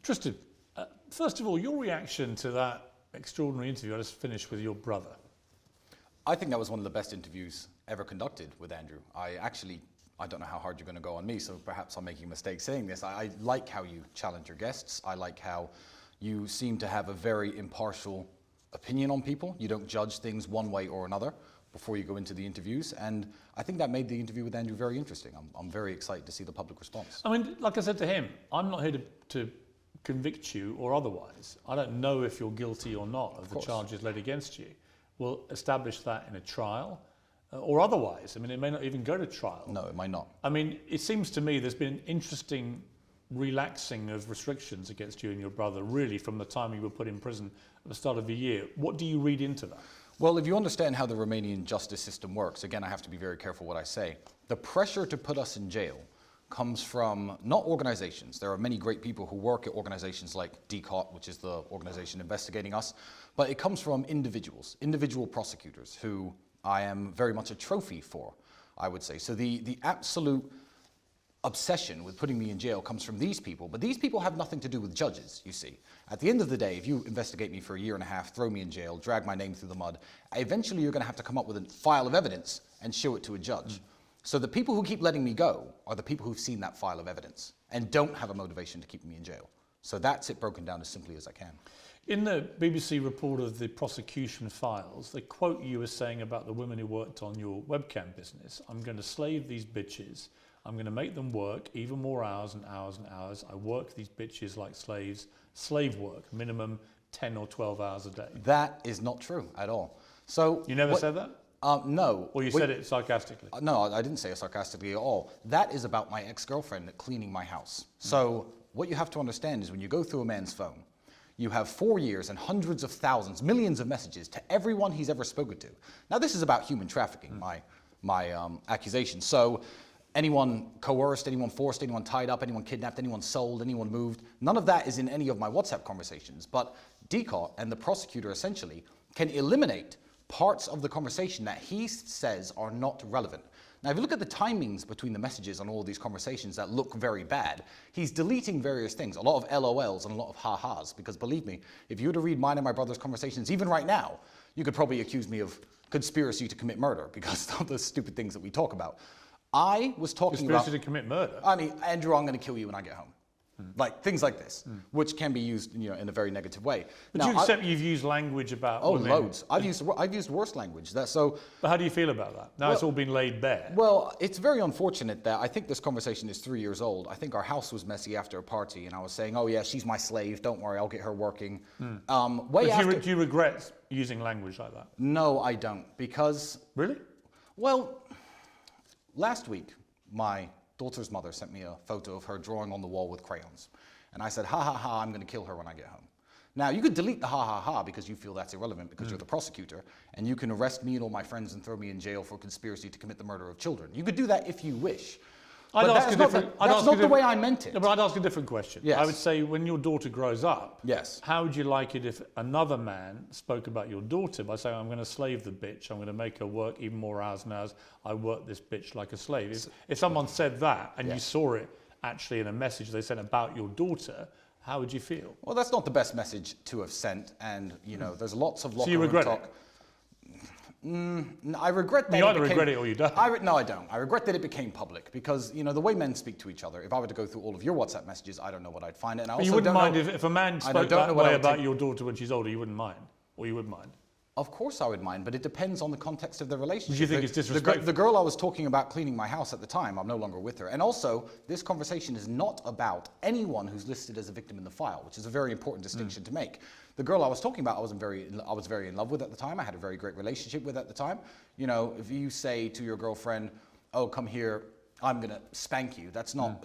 Tristan, first of all, your reaction to that extraordinary interview I just finished with your brother. I think that was one of the best interviews ever conducted with Andrew. I don't know how hard you're going to go on me, so perhaps I'm making a mistake saying this. I like how you challenge your guests. I like how you seem to have a very impartial opinion on people. You don't judge things one way or another before you go into the interviews. And I think that made the interview with Andrew very interesting. I'm very excited to see the public response. I mean, like I said to him, I'm not here to convict you or otherwise. I don't know if you're guilty or not of the charges laid against you. We'll establish that in a trial. Or otherwise. I mean, it may not even go to trial. No, it might not. I mean, it seems to me there's been an interesting relaxing of restrictions against you and your brother, really, from the time you were put in prison at the start of the year. What do you read into that? Well, if you understand how the Romanian justice system works, again, I have to be very careful what I say. The pressure to put us in jail comes from not organizations. There are many great people who work at organizations like Tate, which is the organization investigating us, but it comes from individual prosecutors who I am very much a trophy for, I would say. So the absolute obsession with putting me in jail comes from these people, but these people have nothing to do with judges, you see. At the end of the day, if you investigate me for a year and a half, throw me in jail, drag my name through the mud, eventually you're going to have to come up with a file of evidence and show it to a judge. So the people who keep letting me go are the people who've seen that file of evidence and don't have a motivation to keep me in jail. So that's it broken down as simply as I can. In the BBC report of the prosecution files, they quote you as saying about the women who worked on your webcam business, I'm going to slave these bitches. I'm going to make them work even more hours and hours and hours. I work these bitches like slaves. Slave work, minimum 10 or 12 hours a day. That is not true at all. So you never said that? No. Or you said it sarcastically? No, I didn't say it sarcastically at all. That is about my ex-girlfriend cleaning my house. So what you have to understand is when you go through a man's phone, you have 4 years and hundreds of thousands, millions of messages to everyone he's ever spoken to. Now, this is about human trafficking, my accusation. So anyone coerced, anyone forced, anyone tied up, anyone kidnapped, anyone sold, anyone moved, none of that is in any of my WhatsApp conversations. But Tate and the prosecutor essentially can eliminate parts of the conversation that he says are not relevant. Now, if you look at the timings between the messages on all of these conversations that look very bad, he's deleting various things, a lot of LOLs and a lot of ha-has, because believe me, if you were to read mine and my brother's conversations, even right now, you could probably accuse me of conspiracy to commit murder because of the stupid things that we talk about. I was talking about... Conspiracy to commit murder? I mean, Andrew, I'm going to kill you when I get home. Like things like this, which can be used, in a very negative way. But you accept you've used language about women? Loads. I've used worse language. But how do you feel about that? Now it's all been laid bare. Well, it's very unfortunate that I think this conversation is 3 years old. I think our house was messy after a party, and I was saying, "Oh yeah, she's my slave. Don't worry, I'll get her working." Do you regret using language like that? No, I don't, because really, well, last week my daughter's mother sent me a photo of her drawing on the wall with crayons. And I said, ha ha ha, I'm going to kill her when I get home. Now, you could delete the ha ha ha because you feel that's irrelevant because you're the prosecutor, and you can arrest me and all my friends and throw me in jail for conspiracy to commit the murder of children. You could do that if you wish. But that's not the way I meant it. No, but I'd ask a different question. Yes. I would say when your daughter grows up, yes, how would you like it if another man spoke about your daughter by saying, I'm going to slave the bitch, I'm going to make her work even more hours and hours, I work this bitch like a slave. If someone said that and you saw it actually in a message they sent about your daughter, how would you feel? Well, that's not the best message to have sent, and there's lots of locker room talk. So you regret it? I regret that. You either regret it or you don't. No, I don't. I regret that it became public because, the way men speak to each other, if I were to go through all of your WhatsApp messages, I don't know what I'd find. And I also you wouldn't mind if a man spoke that way about your daughter when she's older, you wouldn't mind? Or you would mind? Of course I would mind, but it depends on the context of the relationship. Do you think it's disrespectful? The girl I was talking about cleaning my house at the time, I'm no longer with her. And also, this conversation is not about anyone who's listed as a victim in the file, which is a very important distinction to make. The girl I was talking about, I was very in love with at the time. I had a very great relationship with at the time. If you say to your girlfriend, "Oh, come here, I'm gonna spank you," that's not,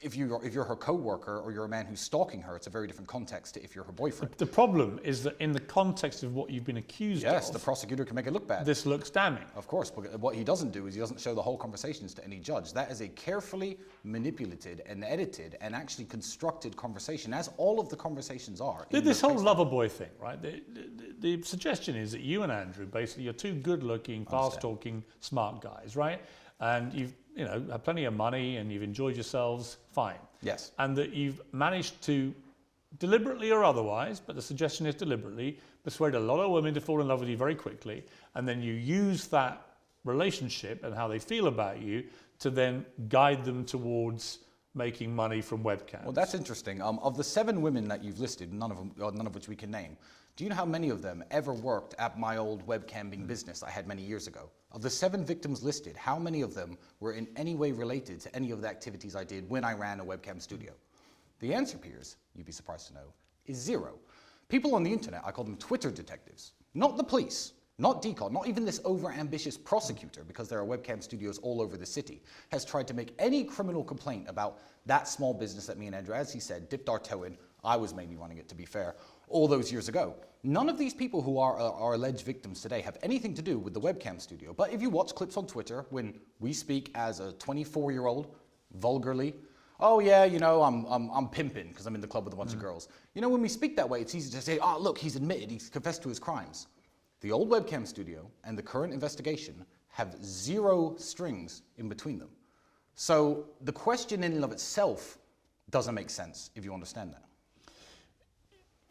if you're her co-worker or you're a man who's stalking her, it's a very different context to if you're her boyfriend. The problem is that in the context of what you've been accused of, yes, the prosecutor can make it look bad. This looks damning. Of course, but what he doesn't do is he doesn't show the whole conversations to any judge. That is a carefully manipulated and edited and actually constructed conversation, as all of the conversations are. This whole lover boy thing, right? The suggestion is that you and Andrew, basically, you're two good-looking, fast-talking, smart guys, right? And you've have plenty of money and you've enjoyed yourselves, fine. Yes. And that you've managed to deliberately or otherwise, but the suggestion is deliberately, persuade a lot of women to fall in love with you very quickly, and then you use that relationship and how they feel about you to then guide them towards making money from webcams. Well, that's interesting. Of the 7 women that you've listed, none of which we can name, do you know how many of them ever worked at my old webcamming business I had many years ago? Of the 7 victims listed, how many of them were in any way related to any of the activities I did when I ran a webcam studio? The answer, Piers, you'd be surprised to know, is 0. People on the internet, I call them Twitter detectives, not the police. Not DCOT, not even this over-ambitious prosecutor, because there are webcam studios all over the city, has tried to make any criminal complaint about that small business that me and Andrew, as he said, dipped our toe in. I was mainly running it, to be fair, all those years ago. None of these people who are alleged victims today have anything to do with the webcam studio. But if you watch clips on Twitter, when we speak as a 24-year-old, vulgarly, oh yeah, you know, I'm pimping because I'm in the club with a bunch of girls. You know, when we speak that way, it's easy to say, oh, look, he's admitted, he's confessed to his crimes. The old webcam studio and the current investigation have 0 strings in between them. So the question in and of itself doesn't make sense, if you understand that.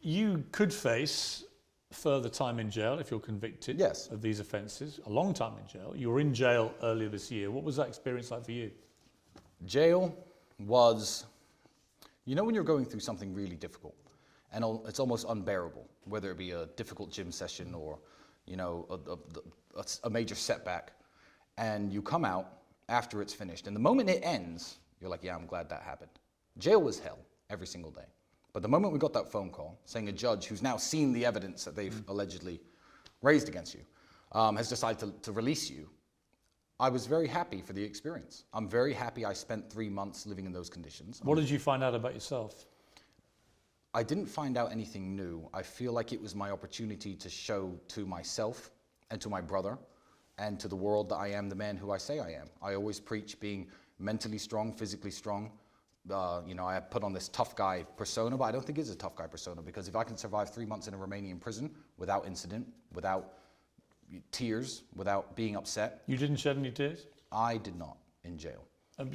You could face further time in jail if you're convicted of these offences, a long time in jail. You were in jail earlier this year. What was that experience like for you? Jail was, you know when you're going through something really difficult and it's almost unbearable, whether it be a difficult gym session or, you know, a major setback, and you come out after it's finished, and the moment it ends, you're like, yeah, I'm glad that happened. Jail was hell every single day. But the moment we got that phone call saying a judge who's now seen the evidence that they've allegedly raised against you has decided to release you, I was very happy for the experience. I'm very happy I spent 3 months living in those conditions. What did you find out about yourself? I didn't find out anything new. I feel like it was my opportunity to show to myself and to my brother and to the world that I am the man who I say I am. I always preach being mentally strong, physically strong. You know, I put on this tough guy persona, but I don't think it's a tough guy persona, because if I can survive 3 months in a Romanian prison without incident, without tears, without being upset. You didn't shed any tears? I did not in jail.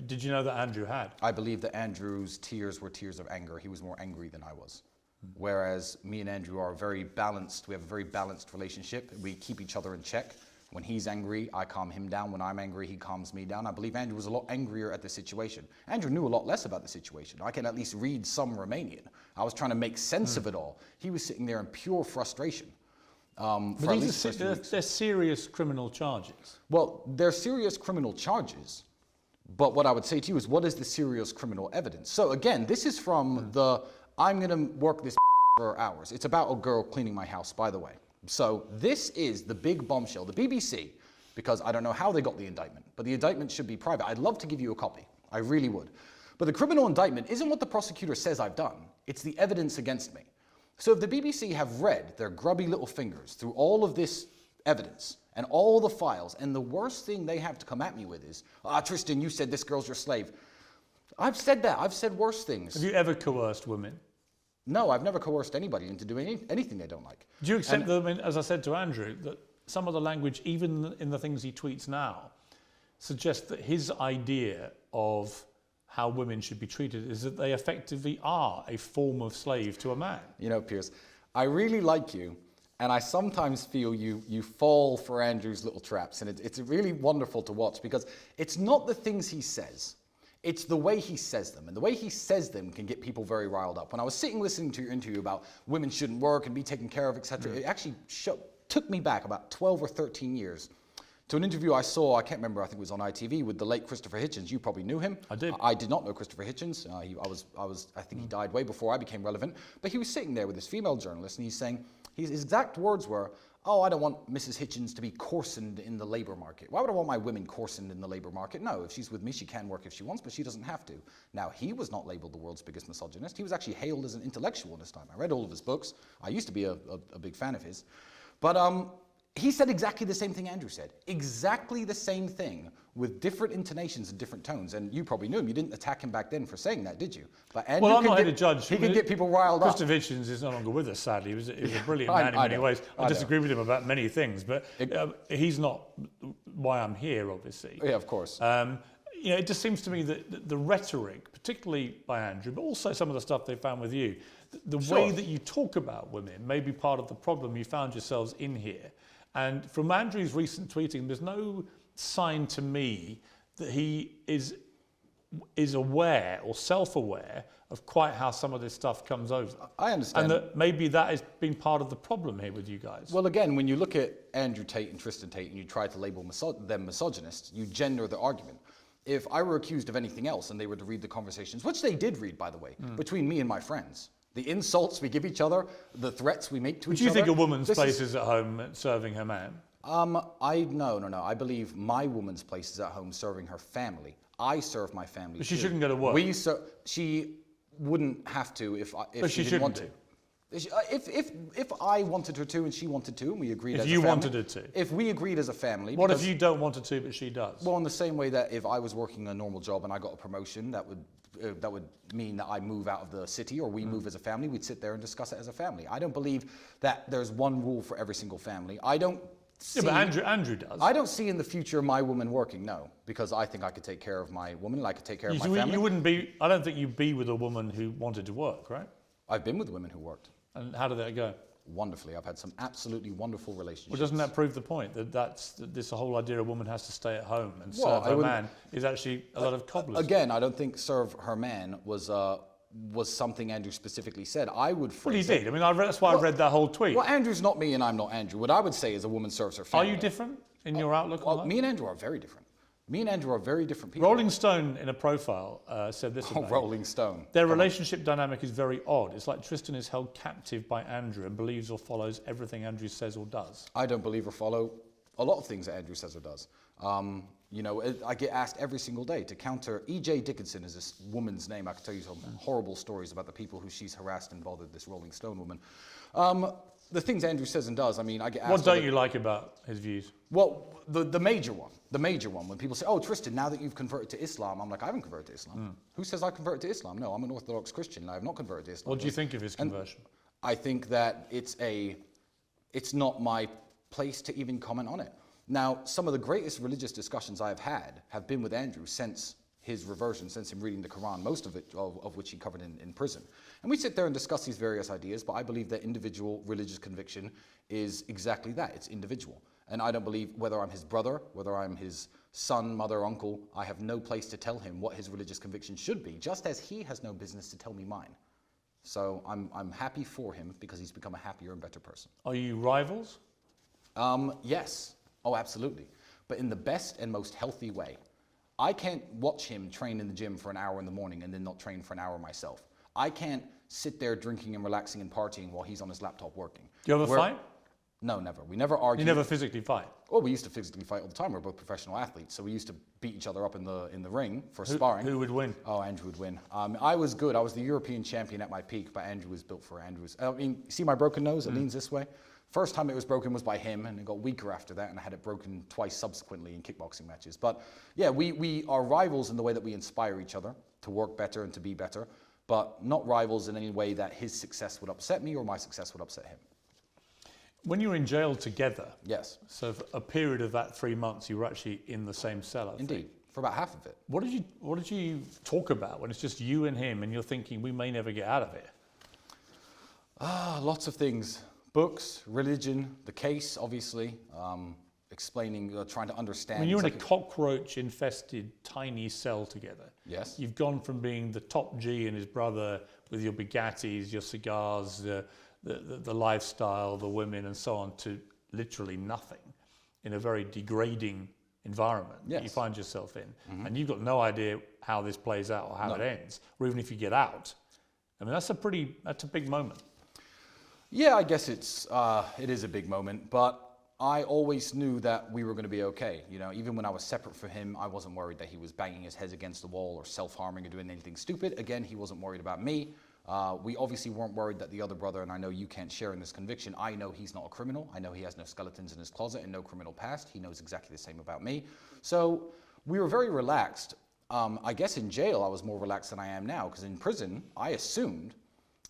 Did you know that Andrew had? I believe that Andrew's tears were tears of anger. He was more angry than I was. Whereas me and Andrew are very balanced. We have a very balanced relationship. We keep each other in check. When he's angry, I calm him down. When I'm angry, he calms me down. I believe Andrew was a lot angrier at the situation. Andrew knew a lot less about the situation. I can at least read some Romanian. I was trying to make sense of it all. He was sitting there in pure frustration. But they're serious criminal charges. Well, they're serious criminal charges. But what I would say to you is, what is the serious criminal evidence? So again, this is from the, I'm going to work this for hours. It's about a girl cleaning my house, by the way. So this is the big bombshell. The BBC, because I don't know how they got the indictment, but the indictment should be private. I'd love to give you a copy. I really would. But the criminal indictment isn't what the prosecutor says I've done. It's the evidence against me. So if the BBC have read their grubby little fingers through all of this evidence and all the files, and the worst thing they have to come at me with is, Tristan, you said this girl's your slave. I've said that. I've said worse things. Have you ever coerced women? No, I've never coerced anybody into doing anything they don't like. Do you accept them, as I said to Andrew, that some of the language, even in the things he tweets now, suggests that his idea of how women should be treated is that they effectively are a form of slave to a man? You know, Piers, I really like you, and I sometimes feel you fall for Andrew's little traps, and it's really wonderful to watch, because it's not the things he says. It's the way he says them, and the way he says them can get people very riled up. When I was sitting listening to your interview about women shouldn't work and be taken care of, etc., it actually took me back about 12 or 13 years to an interview I saw, I can't remember, I think it was on ITV, with the late Christopher Hitchens. You probably knew him. I did. I did not know Christopher Hitchens. I think he died way before I became relevant. But he was sitting there with this female journalist, and he's saying, his exact words were, oh, I don't want Mrs. Hitchens to be coarsened in the labor market. Why would I want my women coarsened in the labor market? No, if she's with me, she can work if she wants, but she doesn't have to. Now, he was not labeled the world's biggest misogynist. He was actually hailed as an intellectual this time. I read all of his books. I used to be a big fan of his. But he said exactly the same thing Andrew said. Exactly the same thing with different intonations and different tones. And you probably knew him. You didn't attack him back then for saying that, did you? But Andrew, well, I'm not here to judge. He can get people riled up. Christopher Hitchens is no longer with us, sadly. He was a brilliant man in many ways. I disagree with him about many things, but he's not why I'm here, obviously. Yeah, of course. You know, it just seems to me that the rhetoric, particularly by Andrew, but also some of the stuff they found with you. The Sure. way that you talk about women may be part of the problem you found yourselves in here. And from Andrew's recent tweeting, there's no sign to me that he is aware or self-aware of quite how some of this stuff comes over. I understand. And that maybe that has been part of the problem here with you guys. Well, again, when you look at Andrew Tate and Tristan Tate and you try to label them misogynists, you gender the argument. If I were accused of anything else and they were to read the conversations, which they did read, by the way, between me and my friends, the insults we give each other, the threats we make to each other. Do you think a woman's place is at home serving her man? No. I believe my woman's place is at home serving her family. I serve my family. But she too. shouldn't go to work. She wouldn't have to if But she she didn't want shouldn't to. If I wanted her to and she wanted to and we agreed as a family. If you wanted her to. If we agreed as a family. What if you don't want her to but she does? Well, in the same way that if I was working a normal job and I got a promotion, that would mean that I move out of the city or we move as a family, we'd sit there and discuss it as a family. I don't believe that there's one rule for every single family. I don't see... Yeah, but Andrew does. I don't see in the future my woman working, no. Because I think I could take care of my woman and I could take care of my family. You wouldn't be... I don't think you'd be with a woman who wanted to work, right? I've been with women who worked. And how did that go? Wonderfully. I've had some absolutely wonderful relationships. Well, doesn't that prove the point? That this whole idea a woman has to stay at home and serve her man is actually a lot of cobblers. Again, I don't think serve her man was something Andrew specifically said. I would phrase Well, he did. I mean, that's why I read that whole tweet. Well, Andrew's not me and I'm not Andrew. What I would say is a woman serves her family. Are you different in your outlook on that? Me and Andrew are very different. Me and Andrew are very different people. Rolling Stone, in a profile, said this about Rolling Stone. Their relationship dynamic is very odd. It's like Tristan is held captive by Andrew and believes or follows everything Andrew says or does. I don't believe or follow a lot of things that Andrew says or does. I get asked every single day to counter. E.J. Dickinson is this woman's name. I could tell you some horrible stories about the people who she's harassed and bothered, this Rolling Stone woman. The things Andrew says and does, I mean, I get asked... What don't you like about his views? Well, the major one, when people say, oh, Tristan, now that you've converted to Islam, I'm like, I haven't converted to Islam. Who says I converted to Islam? No, I'm an Orthodox Christian and I have not converted to Islam. What do you think of his conversion? I think that it's not my place to even comment on it. Now, some of the greatest religious discussions I have had have been with Andrew since his reversion, since him reading the Quran, most of it, of which he covered in prison. And we sit there and discuss these various ideas, but I believe that individual religious conviction is exactly that, it's individual. And I don't believe whether I'm his brother, whether I'm his son, mother, uncle, I have no place to tell him what his religious conviction should be, just as he has no business to tell me mine. So I'm happy for him because he's become a happier and better person. Are you rivals? Yes. Oh, absolutely. But in the best and most healthy way. I can't watch him train in the gym for an hour in the morning and then not train for an hour myself. I can't sit there drinking and relaxing and partying while he's on his laptop working. Do you ever fight? No, never. We never argue. You never physically fight? Well, we used to physically fight all the time. We're both professional athletes, so we used to beat each other up in the ring for sparring. Who would win? Oh, Andrew would win. I was good. I was the European champion at my peak, but Andrew was built for Andrews. I mean, see my broken nose? It leans this way. First time it was broken was by him, and it got weaker after that, and I had it broken twice subsequently in kickboxing matches. But yeah, we are rivals in the way that we inspire each other to work better and to be better, but not rivals in any way that his success would upset me or my success would upset him. When you were in jail together, yes. So for a period of that 3 months, you were actually in the same cell, I think. Indeed, for about half of it. What did you talk about when it's just you and him and you're thinking we may never get out of it? Lots of things. Books, religion, the case, obviously, explaining, trying to understand. When you're in a cockroach-infested tiny cell together, yes, you've gone from being the top G and his brother with your Bugattis, your cigars, the lifestyle, the women and so on, to literally nothing in a very degrading environment that you find yourself in. Mm-hmm. And you've got no idea how this plays out or how it ends, or even if you get out. I mean, that's a big moment. Yeah, I guess it is a big moment, but I always knew that we were going to be okay. You know, even when I was separate from him, I wasn't worried that he was banging his head against the wall or self-harming or doing anything stupid. Again, he wasn't worried about me. We obviously weren't worried that the other brother, and I know you can't share in this conviction, I know he's not a criminal. I know he has no skeletons in his closet and no criminal past. He knows exactly the same about me. So we were very relaxed. I guess in jail I was more relaxed than I am now, because in prison I assumed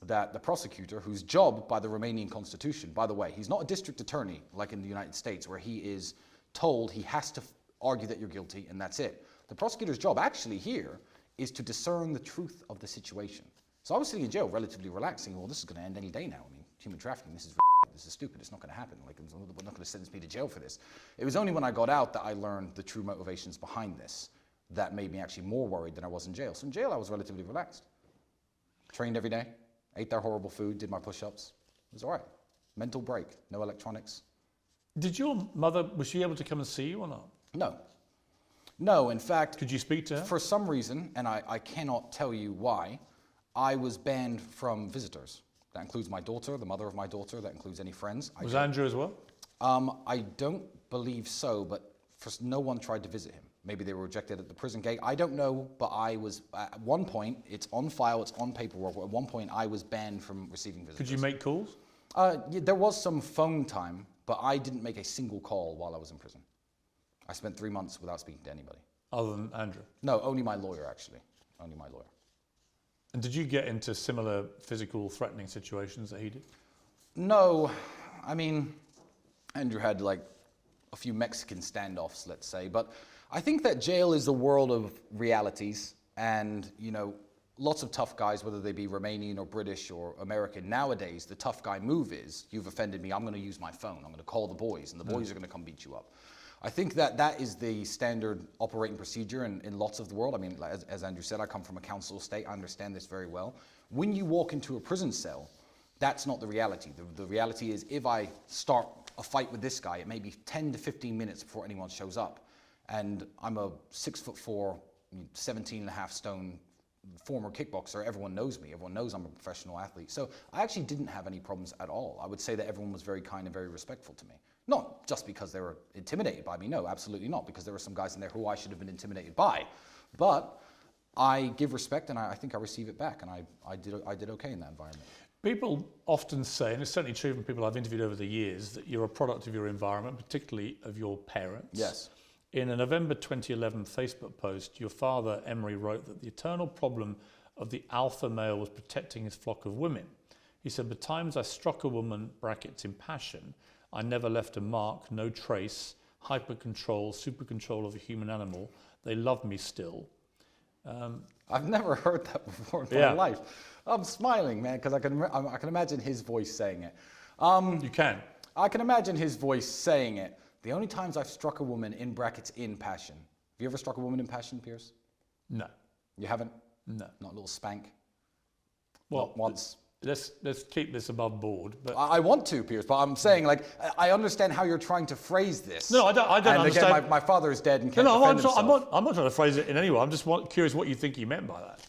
that the prosecutor, whose job by the Romanian constitution, by the way, he's not a district attorney like in the United States where he is told he has to argue that you're guilty and that's it. The prosecutor's job actually here is to discern the truth of the situation. So I was sitting in jail relatively relaxing. Well, this is going to end any day now. I mean, human trafficking, this is stupid. It's not going to happen. Like, we're not going to sentence me to jail for this. It was only when I got out that I learned the true motivations behind this that made me actually more worried than I was in jail. So in jail, I was relatively relaxed. Trained every day, ate their horrible food, did my push-ups. It was all right. Mental break, no electronics. Did your mother, was she able to come and see you or not? No. No, in fact... Could you speak to her? For some reason, and I cannot tell you why, I was banned from visitors. That includes my daughter, the mother of my daughter, that includes any friends. Was Andrew as well? I don't believe so, but no one tried to visit him. Maybe they were rejected at the prison gate. I don't know, but I was, at one point, it's on file, it's on paperwork, at one point I was banned from receiving visitors. Could you make calls? Yeah, there was some phone time, but I didn't make a single call while I was in prison. I spent 3 months without speaking to anybody. Other than Andrew? No, only my lawyer, actually. Only my lawyer. And did you get into similar physical threatening situations that he did? No, I mean, Andrew had like a few Mexican standoffs, let's say, but I think that jail is a world of realities, and, you know, lots of tough guys, whether they be Romanian or British or American, nowadays the tough guy move is, you've offended me, I'm going to use my phone, I'm going to call the boys, and the boys are going to come beat you up. I think that that is the standard operating procedure in lots of the world. I mean, as Andrew said, I come from a council estate, I understand this very well. When you walk into a prison cell, that's not the reality. The reality is, if I start a fight with this guy, it may be 10 to 15 minutes before anyone shows up. And I'm a 6'4", 17.5 stone former kickboxer. Everyone knows me. Everyone knows I'm a professional athlete. So I actually didn't have any problems at all. I would say that everyone was very kind and very respectful to me. Not just because they were intimidated by me. No, absolutely not. Because there were some guys in there who I should have been intimidated by. But I give respect, and I think I receive it back. And I did okay in that environment. People often say, and it's certainly true from people I've interviewed over the years, that you're a product of your environment, particularly of your parents. Yes. In a November 2011 Facebook post, your father, Emery, wrote that the eternal problem of the alpha male was protecting his flock of women. He said, "The times I struck a woman, brackets, in passion, I never left a mark, no trace, hyper control, super control of a human animal. They love me still." I've never heard that before in my life. I'm smiling, man, because I can imagine his voice saying it. You can. I can imagine his voice saying it. The only times I've struck a woman, in brackets, in passion. Have you ever struck a woman in passion, Piers? No. You haven't? No. Not a little spank? Well, not once? Let's keep this above board. But I want to, Piers, but I'm saying, like, I understand how you're trying to phrase this. No, I don't and understand. And again, my father is dead and can't No, defend himself. I'm not trying to phrase it in any way. I'm just curious what you think he meant by that.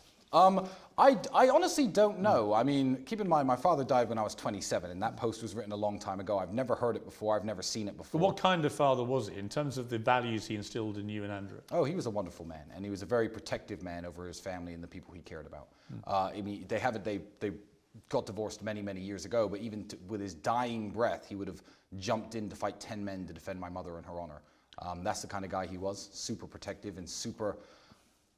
I honestly don't know. I mean, keep in mind, my father died when I was 27, and that post was written a long time ago. I've never heard it before. I've never seen it before. But what kind of father was he in terms of the values he instilled in you and Andrew? Oh, he was a wonderful man, and he was a very protective man over his family and the people he cared about. I mean, they got divorced many, many years ago, but even with his dying breath, he would have jumped in to fight 10 men to defend my mother and her honor. That's the kind of guy he was, super protective and super,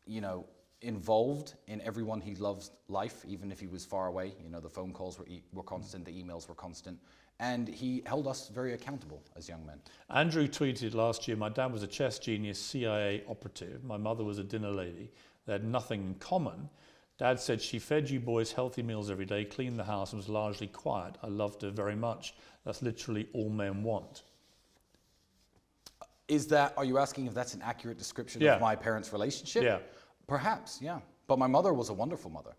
you know, involved in everyone he loves life, even if he was far away. You know, the phone calls were constant, the emails were constant, and he held us very accountable as young men. Andrew tweeted last year, "My dad was a chess genius, CIA operative. My mother was a dinner lady. They had nothing in common. Dad said she fed you boys healthy meals every day, cleaned the house, and was largely quiet. I loved her very much. That's literally all men want." Are you asking if that's an accurate description of my parents' relationship? Yeah. Perhaps, yeah. But my mother was a wonderful mother.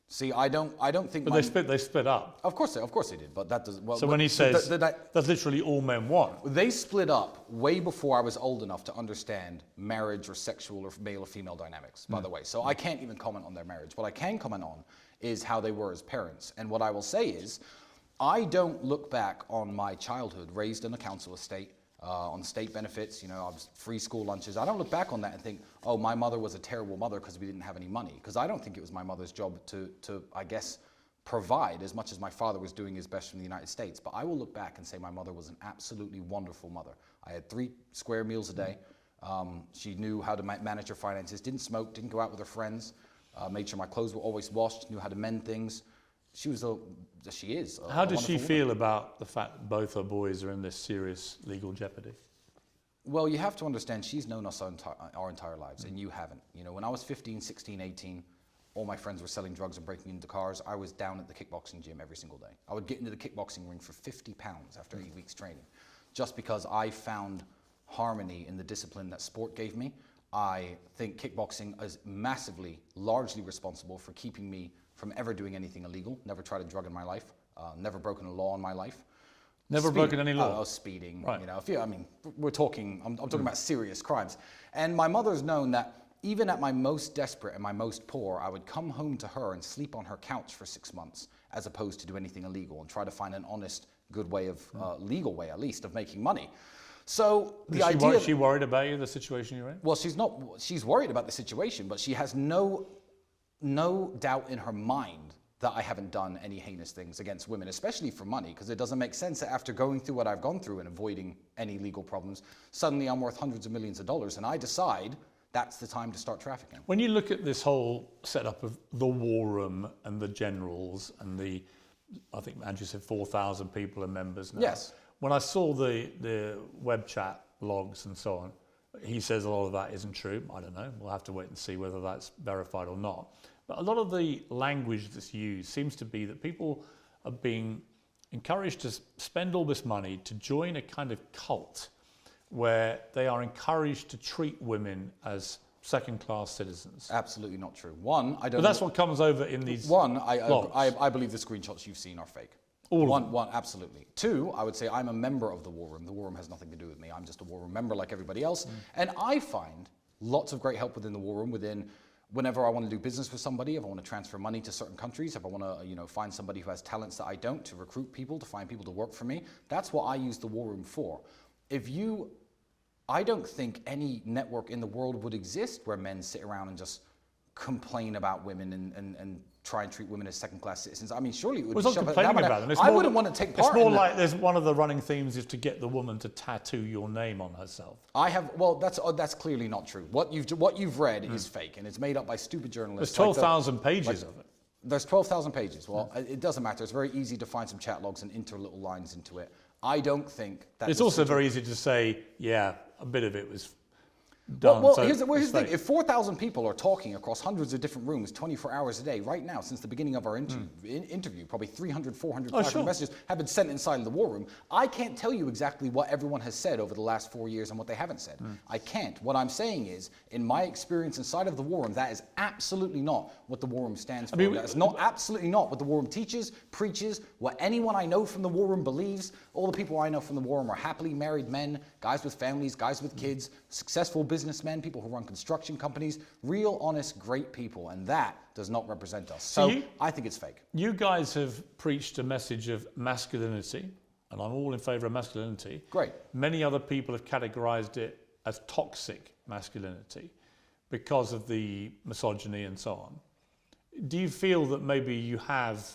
See, I don't think. But they split up. Of course they did. But that does. Well, so when he says that's literally all men want, they split up way before I was old enough to understand marriage or sexual or male or female dynamics. By the way, so I can't even comment on their marriage. What I can comment on is how they were as parents. And what I will say is, I don't look back on my childhood raised in a council estate. On state benefits, you know, I was free school lunches. I don't look back on that and think, oh, my mother was a terrible mother because we didn't have any money. Because I don't think it was my mother's job to, I guess, provide as much as my father was doing his best from the United States. But I will look back and say my mother was an absolutely wonderful mother. I had 3 square meals a day. She knew how to manage her finances, didn't smoke, didn't go out with her friends, made sure my clothes were always washed, knew how to mend things. She is. How does she feel about the fact both her boys are in this serious legal jeopardy? Well, you have to understand, she's known us our entire lives, and you haven't. You know, when I was 15, 16, 18, all my friends were selling drugs and breaking into cars. I was down at the kickboxing gym every single day. I would get into the kickboxing ring for 50 pounds after 8 weeks training, just because I found harmony in the discipline that sport gave me. I think kickboxing is massively, largely responsible for keeping me from ever doing anything illegal. Never tried a drug in my life. Never broken a law in my life. Never broken any law? Speeding. Right. You know, I mean, we're talking, I'm talking about serious crimes. And my mother's known that even at my most desperate and my most poor, I would come home to her and sleep on her couch for 6 months, as opposed to do anything illegal, and try to find an honest, good way of, legal way at least, of making money. So the idea... Is she worried about you, the situation you're in? Well, she's worried about the situation, but she has no doubt in her mind that I haven't done any heinous things against women, especially for money, because it doesn't make sense that after going through what I've gone through and avoiding any legal problems, suddenly I'm worth hundreds of millions of dollars, and I decide that's the time to start trafficking. When you look at this whole setup of the war room and the generals and I think Andrew said 4,000 people are members now. Yes. When I saw the web chat logs and so on, he says a lot of that isn't true. I don't know. We'll have to wait and see whether that's verified or not. But a lot of the language that's used seems to be that people are being encouraged to spend all this money to join a kind of cult where they are encouraged to treat women as second-class citizens. Absolutely not true. One, I don't... But that's what comes over in these I believe the screenshots you've seen are fake. One, absolutely. Two, I would say I'm a member of the war room. The war room has nothing to do with me. I'm just a war room member like everybody else. And I find lots of great help within the war room, whenever I want to do business with somebody, if I want to transfer money to certain countries, if I want to, find somebody who has talents that I don't, to recruit people, to find people to work for me. That's what I use the war room for. I don't think any network in the world would exist where men sit around and just complain about women and try and treat women as second-class citizens. I mean, surely it would be... It's not complaining about them. I wouldn't want to take part in It's more like there's one of the running themes is to get the woman to tattoo your name on herself. That's clearly not true. What you've read is fake, and it's made up by stupid journalists. There's 12,000 pages of it. There's 12,000 pages. Well, it doesn't matter. It's very easy to find some chat logs and enter little lines into it. I don't think that... It's also very easy to say, yeah, a bit of it was done. Well, here's the thing. If 4,000 people are talking across hundreds of different rooms 24 hours a day, right now, since the beginning of our interview, probably 300, 400, 500 messages have been sent inside of the war room. I can't tell you exactly what everyone has said over the last 4 years and what they haven't said. I can't. What I'm saying is, in my experience inside of the war room, that is absolutely not what the war room stands for. That's absolutely not what the war room teaches, preaches, what anyone I know from the war room believes. All the people I know from the war room are happily married men, guys with families, guys with kids, successful businessmen, people who run construction companies, real, honest, great people, and that does not represent us. So I think it's fake. You guys have preached a message of masculinity, and I'm all in favour of masculinity. Great. Many other people have categorised it as toxic masculinity because of the misogyny and so on. Do you feel that maybe you have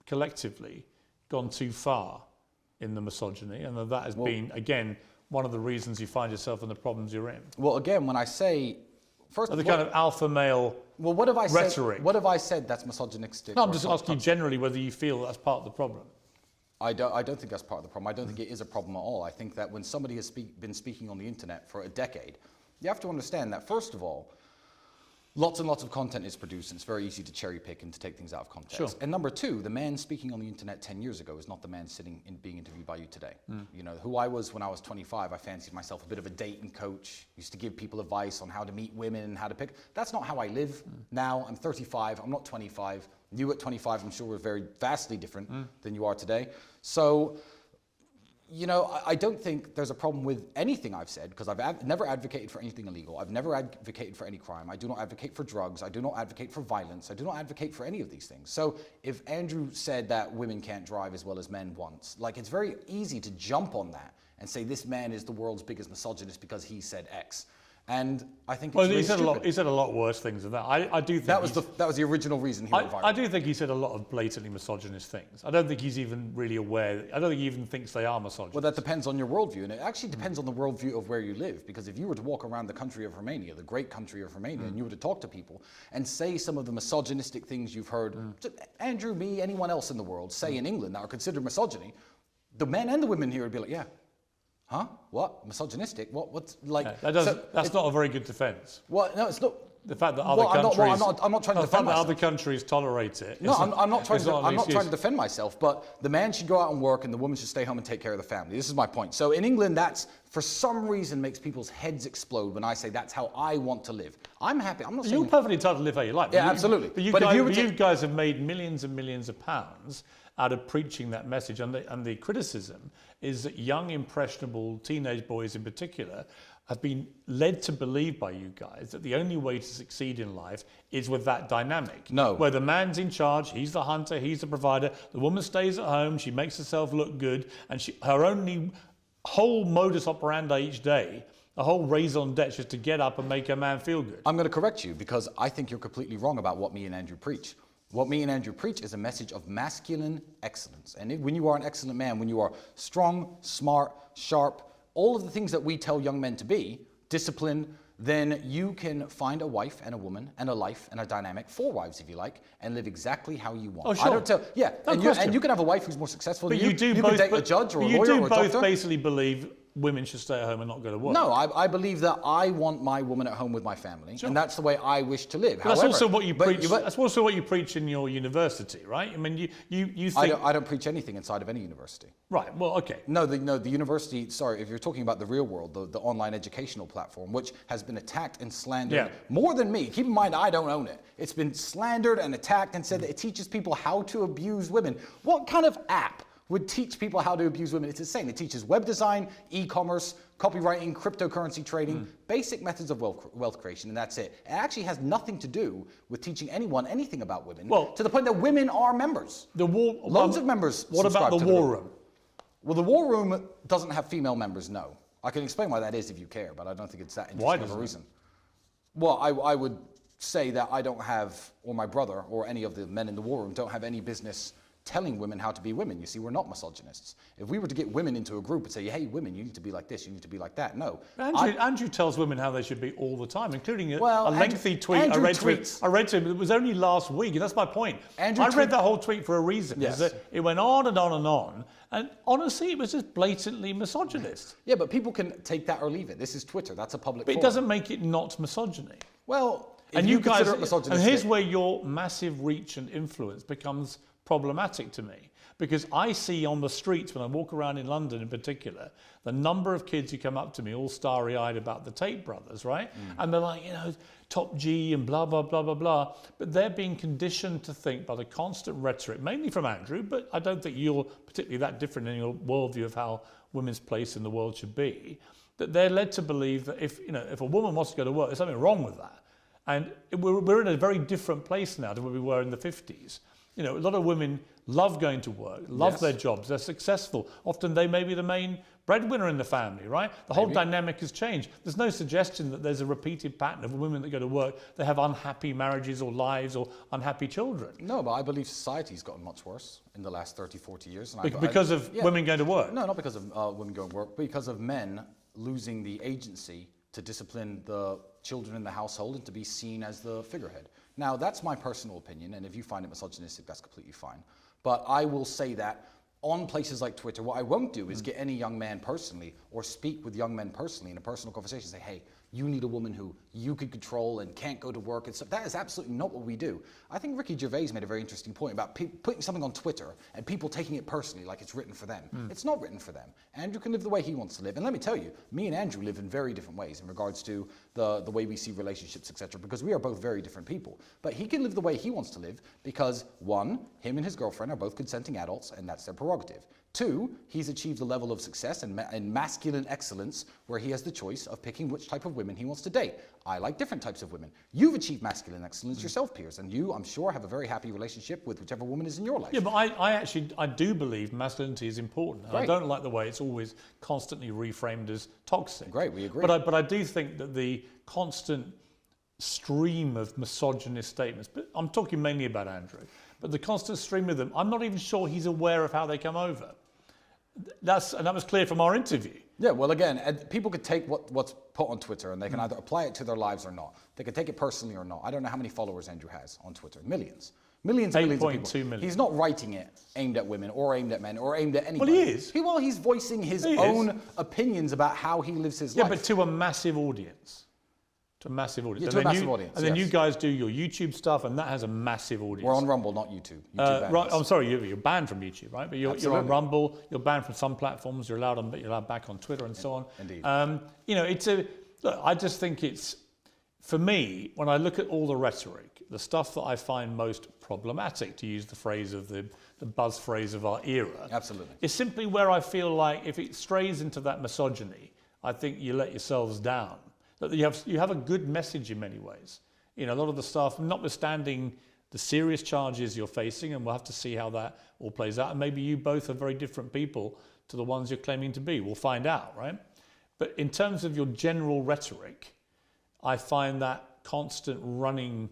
collectively gone too far in the misogyny, and that has been, again, one of the reasons you find yourself in the problems you're in? Well, again, when I say... First, the kind of alpha male rhetoric. What have I said that's misogynistic? No, I'm just asking you generally whether you feel that's part of the problem. I don't think that's part of the problem. I don't think it is a problem at all. I think that when somebody has been speaking on the internet for a decade, you have to understand that, first of all, lots and lots of content is produced, and it's very easy to cherry pick and to take things out of context. Sure. And number two, the man speaking on the internet 10 years ago is not the man being interviewed by you today. You know, who I was when I was 25, I fancied myself a bit of a dating coach, used to give people advice on how to meet women and how to pick. That's not how I live now. I'm 35, I'm not 25. You at 25, I'm sure we're very vastly different than you are today. So, you know, I don't think there's a problem with anything I've said, because I've never advocated for anything illegal. I've never advocated for any crime. I do not advocate for drugs. I do not advocate for violence. I do not advocate for any of these things. So if Andrew said that women can't drive as well as men once, like, it's very easy to jump on that and say this man is the world's biggest misogynist because he said X. And I think it's really stupid. He said a lot worse things than that. I do think that was the original reason he went viral. I do think he said a lot of blatantly misogynist things. I don't think he's even really aware. I don't think he even thinks they are misogynist. Well, that depends on your worldview, and it actually depends on the worldview of where you live. Because if you were to walk around the country of Romania, the great country of Romania, and you were to talk to people and say some of the misogynistic things you've heard Andrew, me, anyone else in the world say in England that are considered misogyny, the men and the women here would be like, yeah, Huh? What? Misogynistic? What's like? Yeah, that's not a very good defence. Well, no, it's not. The fact that other countries, I'm not trying to defend myself. other countries tolerate it. No, I'm not trying to defend myself. But the man should go out and work, and the woman should stay home and take care of the family. This is my point. So in England, that's for some reason makes people's heads explode when I say that's how I want to live. I'm happy. I'm not saying you're perfectly entitled to live how you like. Yeah, absolutely. But you guys have made millions and millions of pounds out of preaching that message, and the criticism is that young, impressionable teenage boys in particular have been led to believe by you guys that the only way to succeed in life is with that dynamic. No. Where the man's in charge, he's the hunter, he's the provider, the woman stays at home, she makes herself look good, and her only whole modus operandi each day, a whole raison d'etre is to get up and make a man feel good. I'm going to correct you because I think you're completely wrong about what me and Andrew preach. What me and Andrew preach is a message of masculine excellence. And when you are an excellent man, when you are strong, smart, sharp, all of the things that we tell young men to be, discipline, then you can find a wife and a woman and a life and a dynamic, 4 wives if you like, and live exactly how you want. Oh, sure. I don't tell, yeah, and you can have a wife who's more successful than you. You can date a judge or a lawyer or a doctor. You do both basically believe women should stay at home and not go to work. No, I believe that I want my woman at home with my family, and that's the way I wish to live. However, that's also what you preach. That's also what you preach in your university, right? I mean, you think I don't preach anything inside of any university. Right. Well, okay. No, the university. Sorry, if you're talking about the real world, the online educational platform, which has been attacked and slandered more than me. Keep in mind, I don't own it. It's been slandered and attacked and said that it teaches people how to abuse women. What kind of app would teach people how to abuse women? It's insane. It teaches web design, e-commerce, copywriting, cryptocurrency trading, basic methods of wealth creation, and that's it. It actually has nothing to do with teaching anyone anything about women, to the point that women are members. Loads of members. What about the war room? Well, the war room doesn't have female members, no. I can explain why that is if you care, but I don't think it's that interesting of a reason. Well, I would say that I don't have, or my brother, or any of the men in the war room don't have any business telling women how to be women. You see, we're not misogynists. If we were to get women into a group and say, hey, women, you need to be like this, you need to be like that, no. Andrew tells women how they should be all the time, including a lengthy tweet I read to him. It was only last week, and that's my point. I read that whole tweet for a reason. Yes. That it went on and on and on, and honestly, it was just blatantly misogynist. Yeah, but people can take that or leave it. This is Twitter. That's a public But forum. it doesn't make it not misogyny. Well, and you guys, and here's where your massive reach and influence becomes problematic to me. Because I see on the streets, when I walk around in London in particular, the number of kids who come up to me all starry-eyed about the Tate brothers, right? And they're like, top G and blah, blah, blah, blah, blah. But they're being conditioned to think by the constant rhetoric, mainly from Andrew, but I don't think you're particularly that different in your worldview of how women's place in the world should be, that they're led to believe that if a woman wants to go to work, there's something wrong with that. And we're in a very different place now than where we were in the 50s. A lot of women love going to work, love their jobs, they're successful. Often they may be the main breadwinner in the family, right? The whole dynamic has changed. There's no suggestion that there's a repeated pattern of women that go to work, they have unhappy marriages or lives or unhappy children. No, but I believe society's gotten much worse in the last 30, 40 years. And because of women going to work? No, not because of women going to work, but because of men losing the agency to discipline the children in the household and to be seen as the figurehead. Now, that's my personal opinion, and if you find it misogynistic, that's completely fine. But I will say that on places like Twitter, what I won't do is get any young man personally or speak with young men personally in a personal conversation and say, hey, you need a woman who you can control and can't go to work. And so that is absolutely not what we do. I think Ricky Gervais made a very interesting point about putting something on Twitter and people taking it personally like it's written for them. It's not written for them. Andrew can live the way he wants to live. And let me tell you, me and Andrew live in very different ways in regards to the way we see relationships, etc., because we are both very different people. But he can live the way he wants to live because, one, him and his girlfriend are both consenting adults, and that's their prerogative. Two, he's achieved a level of success and masculine excellence where he has the choice of picking which type of women he wants to date. I like different types of women. You've achieved masculine excellence yourself, Piers, and you, I'm sure, have a very happy relationship with whichever woman is in your life. Yeah, but I do believe masculinity is important. And I don't like the way it's always constantly reframed as toxic. Great, we agree. But I do think that the constant stream of misogynist statements, but I'm talking mainly about Andrew, but the constant stream of them, I'm not even sure he's aware of how they come over. And that was clear from our interview. Yeah, well, again, people could take what's put on Twitter and they can either apply it to their lives or not. They could take it personally or not. I don't know how many followers Andrew has on Twitter, millions. Millions and millions of people. 8.2 million. He's not writing it aimed at women or aimed at men or aimed at anybody. Well, he is. He's voicing his own opinions about how he lives his life. Yeah, but to a massive audience. To a massive audience. Yeah, to a massive audience, And then you guys do your YouTube stuff, and that has a massive audience. We're on Rumble, not YouTube. Right, I'm sorry, you're banned from YouTube, right? But you're on Rumble, you're banned from some platforms, you're allowed back on Twitter and so on. Indeed. Look, I just think it's, for me, when I look at all the rhetoric, the stuff that I find most problematic, to use the phrase of the buzz phrase of our era, Absolutely. is simply where I feel like if it strays into that misogyny, I think you let yourselves down. That you have a good message in many ways. A lot of the stuff, notwithstanding the serious charges you're facing, and we'll have to see how that all plays out. And maybe you both are very different people to the ones you're claiming to be. We'll find out, right? But in terms of your general rhetoric, I find that constant running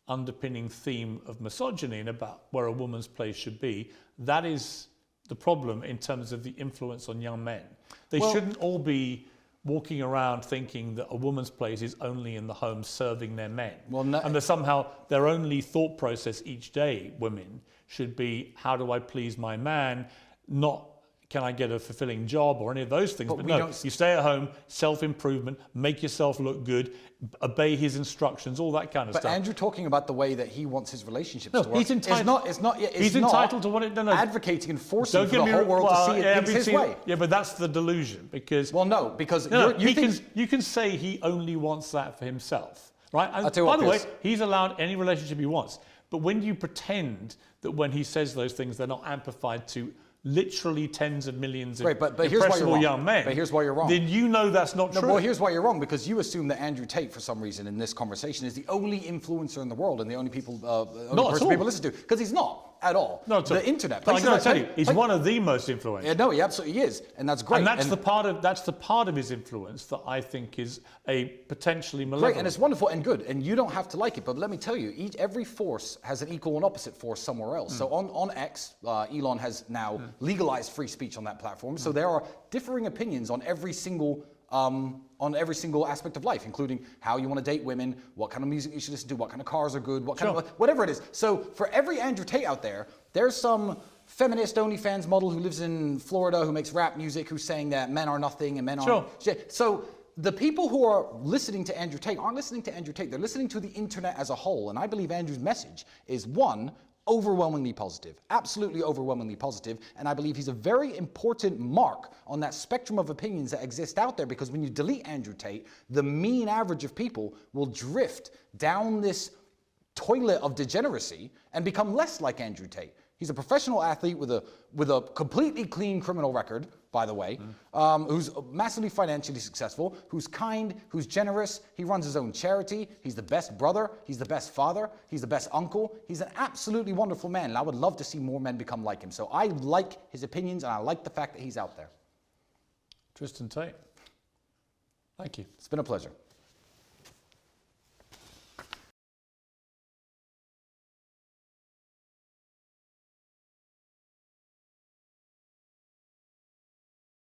underpinning theme of misogyny and about where a woman's place should be, that is the problem in terms of the influence on young men. They shouldn't all be walking around thinking that a woman's place is only in the home serving their men. And that somehow their only thought process each day, women, should be, how do I please my man, not can I get a fulfilling job or any of those things. But no, you stay at home, self-improvement, make yourself look good, obey his instructions, all that kind of stuff. But Andrew talking about the way that he wants his relationships to work. He's entitled. He's entitled to what it. No, advocating and forcing for the whole world to see things his way. Yeah, but that's the delusion because. Well, no, because you can say he only wants that for himself, right? And by the way, he's allowed any relationship he wants. But when you pretend that when he says those things, they're not amplified to literally tens of millions of impressionable young men. But here's why you're wrong. Then you know that's not true. Well, here's why you're wrong, because you assume that Andrew Tate, for some reason in this conversation, is the only influencer in the world and the only person people listen to. Because he's not at all. Not at all. The internet. I'm going to tell you, he's one of the most influential. Yeah, no, he absolutely is, and that's great. And that's the part of his influence that I think is a potentially malevolent. Great, and it's wonderful and good, and you don't have to like it. But let me tell you, every force has an equal and opposite force somewhere else. So on X, Elon has now legalized free speech on that platform. So there are differing opinions on every single aspect of life, including how you want to date women, what kind of music you should listen to, what kind of cars are good, what kind of whatever it is. So for every Andrew Tate out there's some feminist OnlyFans model who lives in Florida who makes rap music who's saying that men are nothing and men aren't shit. So the people who are listening to Andrew Tate aren't listening to Andrew Tate. They're listening to the internet as a whole. And I believe Andrew's message is, one, overwhelmingly positive, absolutely overwhelmingly positive, and I believe he's a very important mark on that spectrum of opinions that exist out there, because when you delete Andrew Tate, the mean average of people will drift down this toilet of degeneracy and become less like Andrew Tate. He's a professional athlete with a completely clean criminal record, by the way, who's massively financially successful, who's kind, who's generous. He runs his own charity. He's the best brother. He's the best father. He's the best uncle. He's an absolutely wonderful man, and I would love to see more men become like him. So I like his opinions, and I like the fact that he's out there. Tristan Tate, thank you. It's been a pleasure.